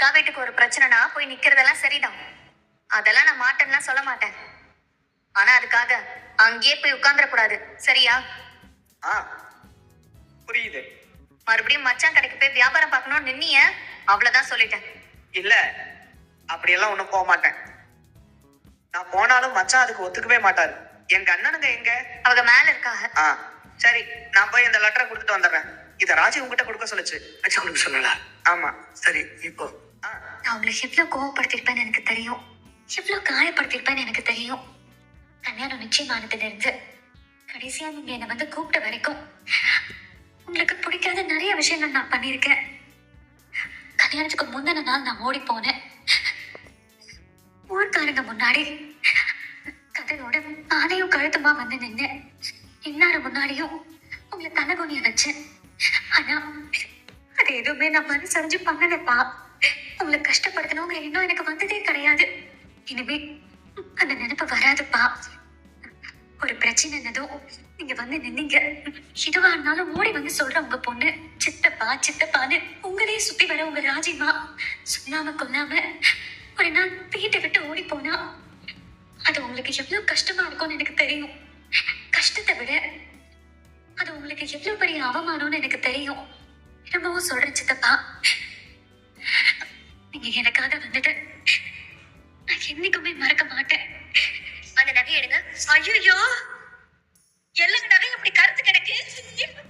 அக்கா வீட்டுக்கு ஒரு பிரச்சனைனா போய் நிக்கிறதெல்லாம் சரிதான். அதெல்லாம் நான் மாட்டேன்லாம் சொல்ல மாட்டேன். ஆனா அதுக்காக அங்கேயே போய் உட்கார்ந்துட கூடாது. சரியா? ஆ புரியுது. மறுபடியும் மச்சான் கடைக்கு போய் வியாபாரம் பார்க்கணும்னு நின்னிய, அவ்வளவுதான் சொல்லிட்டேன். இல்ல, அப்படியெல்லாம் ஒண்ணும் போக மாட்டேன். நான் போனாலும் மச்சான் அதுக்கு ஒத்துக்கவே மாட்டாரு. எங்க அண்ணனுங்க எங்க? அவங்க மேல இருக்காங்க. சரி, நான் போய் இந்த லெட்டரை கொடுத்துட்டு வந்துடுறேன். இத ராஜி உங்ககிட்ட கொடுக்க சொல்லுச்சு. வச்சு கொடுக்க சொல்லல. ஆமா. சரி, இப்போ நான் உங்களை எவ்வளவு கோவப்படுத்திருப்பேன்னு எனக்கு தெரியும். எவ்வளவு காயப்படுத்திருப்பேன்னு எனக்கு தெரியும். கல்யாணம் நிச்சயமானதுல இருந்து கடைசியா நீங்க என்னை வந்து கூப்பிட்ட வரைக்கும் உங்களுக்கு பிடிக்காத நிறைய விஷயங்கள் நான் பண்ணியிருக்கேன். கல்யாணத்துக்கு முந்தின நாள் நான் ஓடி போனேன். ஊர்க்காரங்க முன்னாடி கதலோட ஆனையும் கழுத்துமா வந்து நின்று எல்லாரும் முன்னாடியும் உங்களை தலைகுனிய வச்சேன். ஆனா அது எதுவுமே நான் மனசறிஞ்சு பண்ணலப்பா. உங்களை கஷ்டப்படுத்தணுங்கிற இன்னும் எனக்கு வந்ததே கிடையாது. இனிமே அந்த நினைப்பு வராதுப்பா. ஒரு பிரச்சனை என்னதும் நீங்க வந்து நின்னீங்க. எதுவா இருந்தாலும் ஓடி வந்து சொல்ற உங்க பொண்ணு சித்தப்பா சித்தப்பான்னு உங்களே சுத்தி வர உங்க ராஜிமா சொல்லாம கொல்லாம ஒரு நாள் வீட்டை விட்டு ஓடி போனா அது உங்களுக்கு எவ்வளவு கஷ்டமா இருக்கும்னு எனக்கு தெரியும். கஷ்டத்தை விட அது உங்களுக்கு எவ்வளவு பெரிய அவமானம்னு எனக்கு தெரியும். ரொம்பவும் சொல்றேன் சித்தப்பா, நீங்க எனக்காக வந்துட்டு நான் என்னைக்குமே மறக்க மாட்டேன். அந்த நகை எடுங்க. ஐயோ, எல்லா நகையும் அப்படி கருத்து கிடக்கு.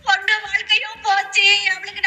பொண்ணு வாழ்க்கையும் போச்சு. அவளுக்கு